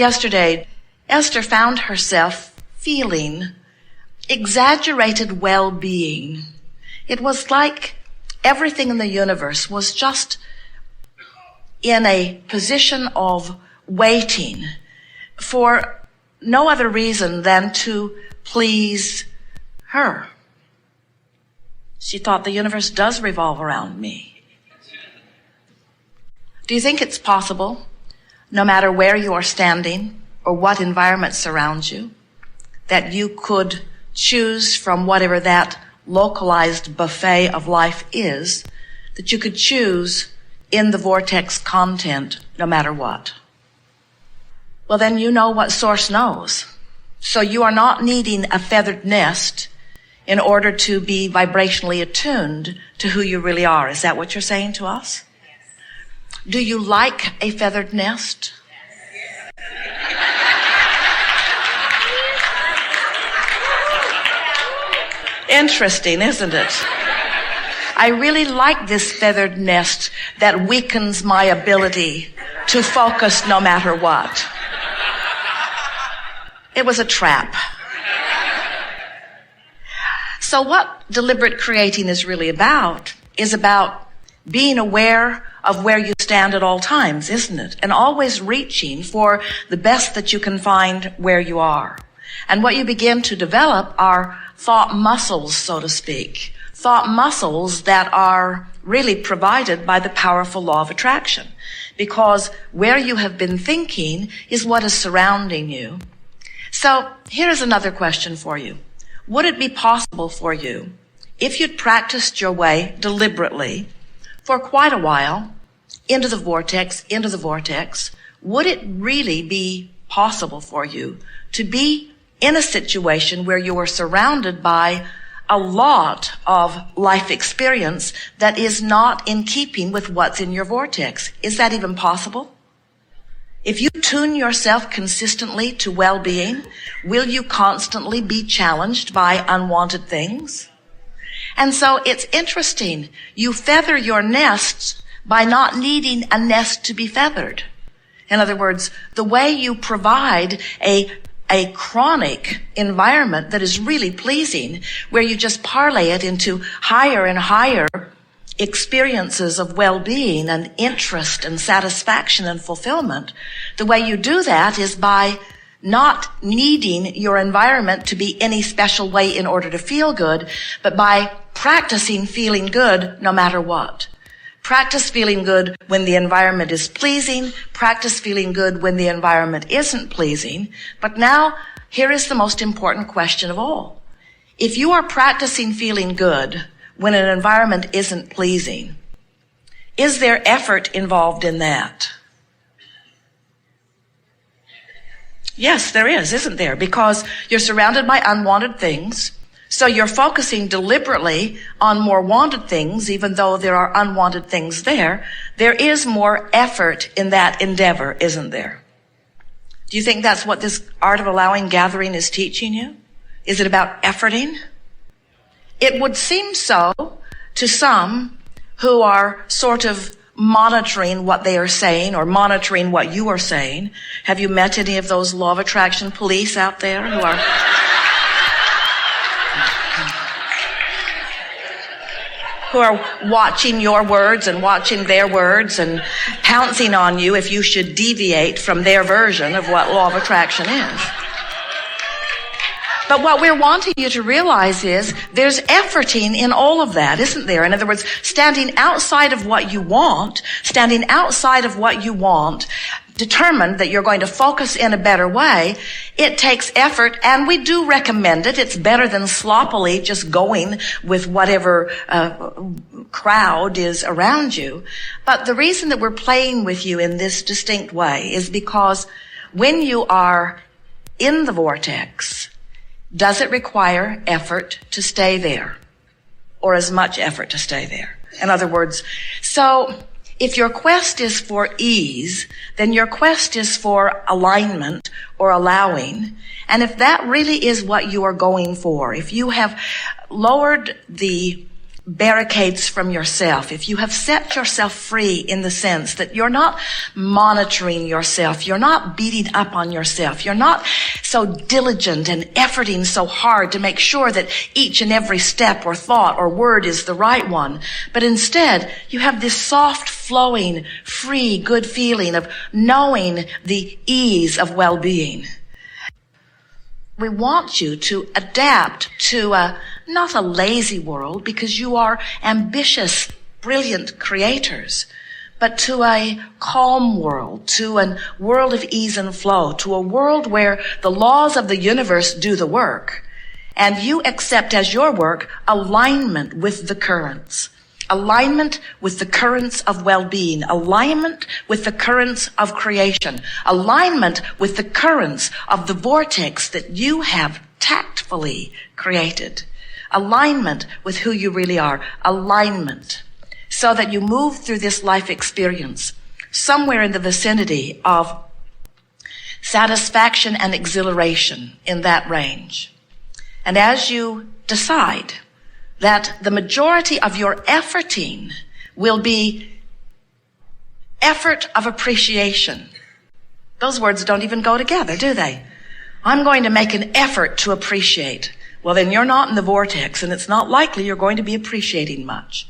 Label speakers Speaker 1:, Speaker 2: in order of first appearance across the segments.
Speaker 1: Yesterday, Esther found herself feeling exaggerated well-being. It was like everything in the universe was just in a position of waiting for no other reason than to please her. She thought the universe does revolve around me. Do you think it's possible, no matter where you are standing or what environment surrounds you, that you could choose from whatever that localized buffet of life is, that you could choose in the vortex content no matter what? Well, then you know what Source knows. So you are not needing a feathered nest in order to be vibrationally attuned to who you really are. Is that what you're saying to us? Yes. Do you like a feathered nest? Interesting, isn't it? I really like this feathered nest that weakens my ability to focus no matter what. It was a trap. So what deliberate creating is really about is about being aware of where you stand at all times, isn't it? And always reaching for the best that you can find where you are. And what you begin to develop are thought muscles, so to speak. Thought muscles that are really provided by the powerful law of attraction. Because where you have been thinking is what is surrounding you. So here's another question for you. Would it be possible for you, if you'd practiced your way deliberately for quite a while, into the vortex, would it really be possible for you to be in a situation where you are surrounded by a lot of life experience that is not in keeping with what's in your vortex? Is that even possible? If you tune yourself consistently to well-being, will you constantly be challenged by unwanted things? And so it's interesting. You feather your nests by not needing a nest to be feathered. In other words, the way you provide a chronic environment that is really pleasing, where you just parlay it into higher and higher experiences of well-being and interest and satisfaction and fulfillment. The way you do that is by not needing your environment to be any special way in order to feel good, but by practicing feeling good no matter what. Practice feeling good when the environment is pleasing. Practice feeling good when the environment isn't pleasing. But now, here is the most important question of all. If you are practicing feeling good when an environment isn't pleasing, is there effort involved in that? Yes, there is, isn't there? Because you're surrounded by unwanted things, so you're focusing deliberately on more wanted things, even though there are unwanted things there. There is more effort in that endeavor, isn't there? Do you think that's what this art of allowing gathering is teaching you? Is it about efforting? It would seem so to some who are sort of monitoring what they are saying or monitoring what you are saying. Have you met any of those law of attraction police out there who are watching your words and watching their words and pouncing on you if you should deviate from their version of what law of attraction is? But what we're wanting you to realize is there's efforting in all of that, isn't there? In other words, standing outside of what you want, determined that you're going to focus in a better way, it takes effort, and we do recommend it. It's better than sloppily just going with whatever crowd is around you. But the reason that we're playing with you in this distinct way is because when you are in the vortex, does it require effort to stay there, or as much effort to stay there? In other words, so if your quest is for ease, then your quest is for alignment or allowing. And if that really is what you are going for, if you have lowered the barricades from yourself, if you have set yourself free in the sense that you're not monitoring yourself, you're not beating up on yourself, you're not so diligent and efforting so hard to make sure that each and every step or thought or word is the right one, but instead you have this soft, flowing, free, good feeling of knowing the ease of well-being. We want you to adapt to not a lazy world, because you are ambitious, brilliant creators, but to a calm world, to a world of ease and flow, to a world where the laws of the universe do the work, and you accept as your work alignment with the currents. Alignment with the currents of well-being, alignment with the currents of creation, alignment with the currents of the vortex that you have tactfully created, alignment with who you really are, alignment, so that you move through this life experience somewhere in the vicinity of satisfaction and exhilaration in that range. And as you decide that the majority of your efforting will be effort of appreciation. Those words don't even go together, do they? I'm going to make an effort to appreciate. Well, then you're not in the vortex, and it's not likely you're going to be appreciating much.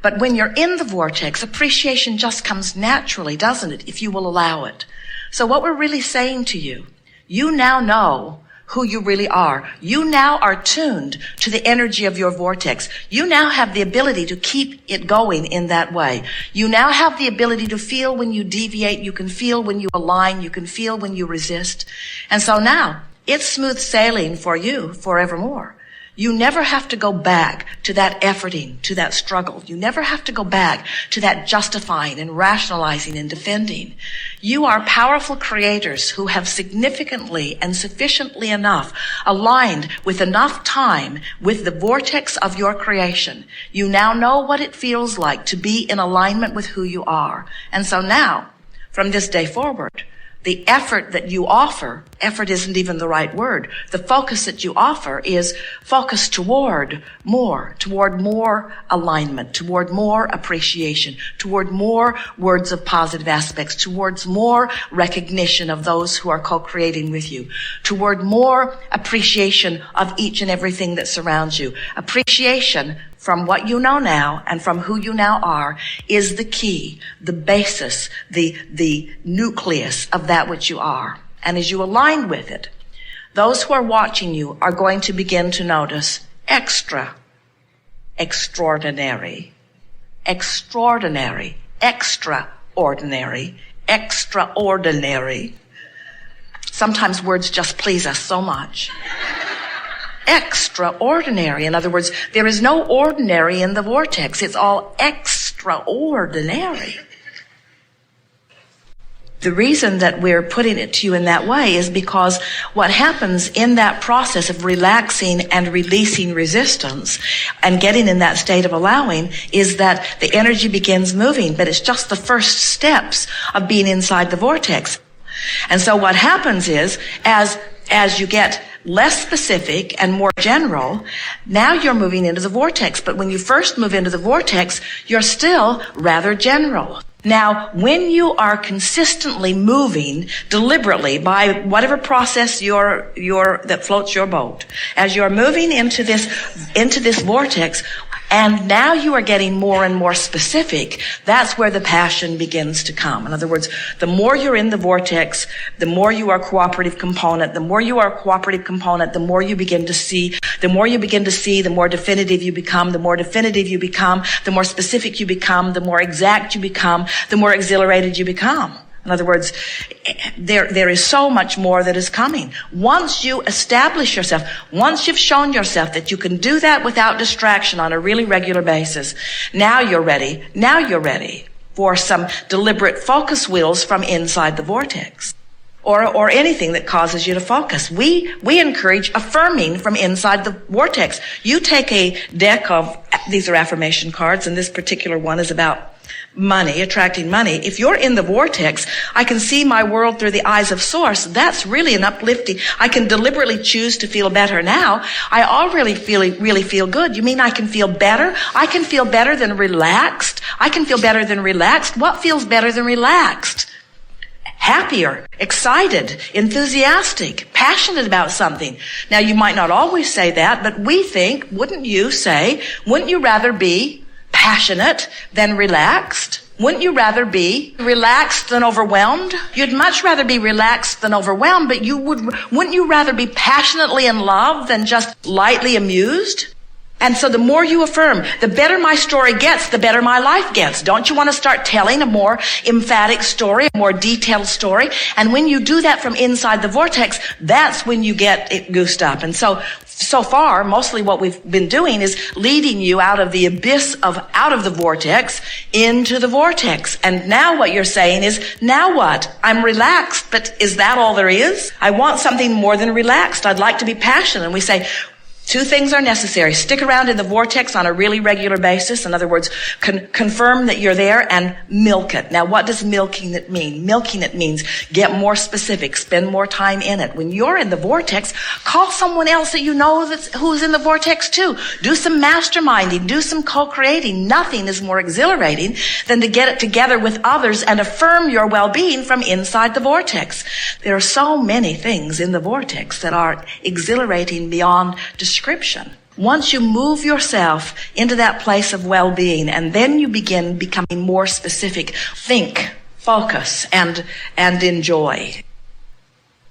Speaker 1: But when you're in the vortex, appreciation just comes naturally, doesn't it, if you will allow it? So what we're really saying to you, you now know who you really are. You now are tuned to the energy of your vortex. You now have the ability to keep it going in that way. You now have the ability to feel when you deviate. You can feel when you align. You can feel when you resist. And so now it's smooth sailing for you forevermore. You never have to go back to that efforting, to that struggle. You never have to go back to that justifying and rationalizing and defending. You are powerful creators who have significantly and sufficiently enough aligned with enough time with the vortex of your creation. You now know what it feels like to be in alignment with who you are. And so now, from this day forward, the effort that you offer, effort isn't even the right word. The focus that you offer is focus toward more alignment, toward more appreciation, toward more words of positive aspects, towards more recognition of those who are co-creating with you, toward more appreciation of each and everything that surrounds you. Appreciation from what you know now and from who you now are is the key, the basis, the nucleus of that which you are. And as you align with it, those who are watching you are going to begin to notice extraordinary, extraordinary. Sometimes words just please us so much. Extraordinary. In other words, there is no ordinary in the vortex. It's all extraordinary. The reason that we're putting it to you in that way is because what happens in that process of relaxing and releasing resistance and getting in that state of allowing is that the energy begins moving, but it's just the first steps of being inside the vortex. And so what happens is, as you get less specific and more general, now you're moving into the vortex. But when you first move into the vortex, you're still rather general. Now, when you are consistently moving deliberately by whatever process that floats your boat, as you're moving into this vortex, and now you are getting more and more specific, that's where the passion begins to come. In other words, the more you're in the vortex, the more you are a cooperative component. The more you are a cooperative component, the more you begin to see. The more you begin to see, the more definitive you become. The more definitive you become, the more specific you become. The more exact you become, the more exhilarated you become. In other words, there is so much more that is coming. Once you establish yourself, once you've shown yourself that you can do that without distraction on a really regular basis, now you're ready. Now you're ready for some deliberate focus wheels from inside the vortex. Or anything that causes you to focus. We encourage affirming from inside the vortex. You take a deck of, these are affirmation cards, and this particular one is about money, attracting money. If you're in the vortex, I can see my world through the eyes of Source. That's really an uplifting. I can deliberately choose to feel better now. I already really feel good. You mean I can feel better? I can feel better than relaxed. I can feel better than relaxed. What feels better than relaxed? Happier, excited, enthusiastic, passionate about something. Now, you might not always say that, but we think, wouldn't you rather be passionate than relaxed? Wouldn't you rather be relaxed than overwhelmed? You'd much rather be relaxed than overwhelmed, but wouldn't you rather be passionately in love than just lightly amused? And so the more you affirm, the better my story gets, the better my life gets. Don't you want to start telling a more emphatic story, a more detailed story? And when you do that from inside the vortex, that's when you get it goosed up. And so far, mostly what we've been doing is leading you out of the abyss out of the vortex into the vortex. And now what you're saying is, now what? I'm relaxed, but is that all there is? I want something more than relaxed. I'd like to be passionate. And we say, two things are necessary. Stick around in the vortex on a really regular basis. In other words, confirm that you're there and milk it. Now, what does milking it mean? Milking it means get more specific, spend more time in it. When you're in the vortex, call someone else that you know who's in the vortex too. Do some masterminding, do some co-creating. Nothing is more exhilarating than to get it together with others and affirm your well-being from inside the vortex. There are so many things in the vortex that are exhilarating beyond description. Once you move yourself into that place of well-being, and then you begin becoming more specific, think, focus, and enjoy.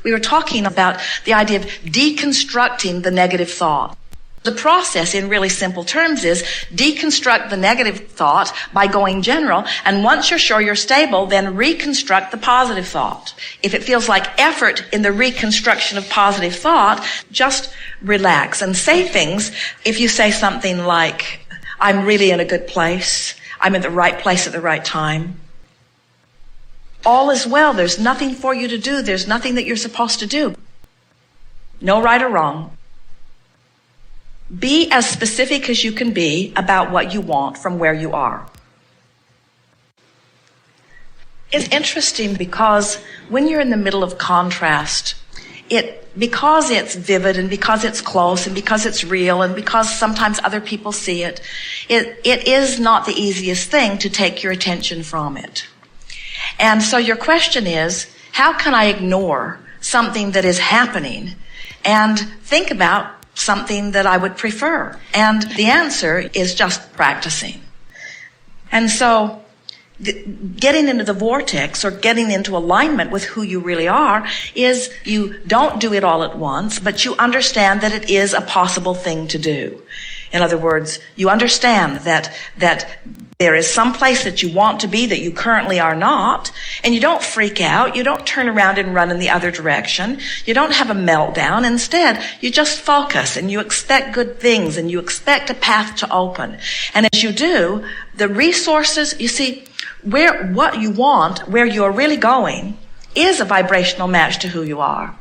Speaker 1: We were talking about the idea of deconstructing the negative thought. The process in really simple terms is deconstruct the negative thought by going general, and once you're sure you're stable, then reconstruct the positive thought. If it feels like effort in the reconstruction of positive thought, just relax and say things. If you say something like, I'm really in a good place, I'm in the right place at the right time, all is well, there's nothing for you to do, there's nothing that you're supposed to do. No right or wrong. Be as specific as you can be about what you want from where you are. It's interesting because when you're in the middle of contrast, because it's vivid and because it's close and because it's real and because sometimes other people see it, it is not the easiest thing to take your attention from it. And so your question is, how can I ignore something that is happening and think about something that I would prefer? And the answer is just practicing. And so getting into the vortex or getting into alignment with who you really are is you don't do it all at once, but you understand that it is a possible thing to do. In other words, you understand that there is some place that you want to be that you currently are not, and you don't freak out, you don't turn around and run in the other direction, you don't have a meltdown. Instead, you just focus and you expect good things and you expect a path to open. And as you do, the resources, you see, what you want, where you're really going, is a vibrational match to who you are.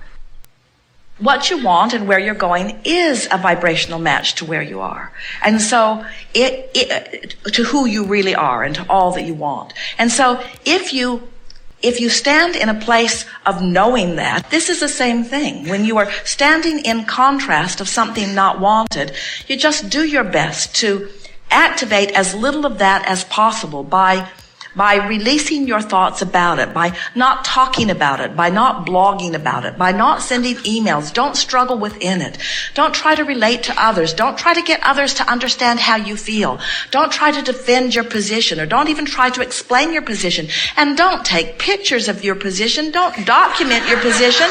Speaker 1: What you want and where you're going is a vibrational match to where you are. And so to who you really are and to all that you want. And so if you stand in a place of knowing that, this is the same thing. When you are standing in contrast of something not wanted, you just do your best to activate as little of that as possible by releasing your thoughts about it, by not talking about it, by not blogging about it, by not sending emails. Don't struggle within it. Don't try to relate to others. Don't try to get others to understand how you feel. Don't try to defend your position, or don't even try to explain your position. And don't take pictures of your position. Don't document your position.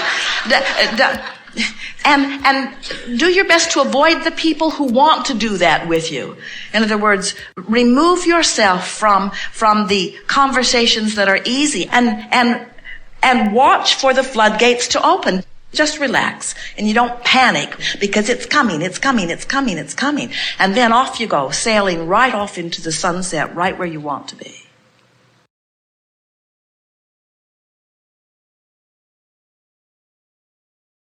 Speaker 1: And do your best to avoid the people who want to do that with you. In other words, remove yourself from the conversations that are easy and watch for the floodgates to open. Just relax and you don't panic because it's coming. And then off you go, sailing right off into the sunset, right where you want to be.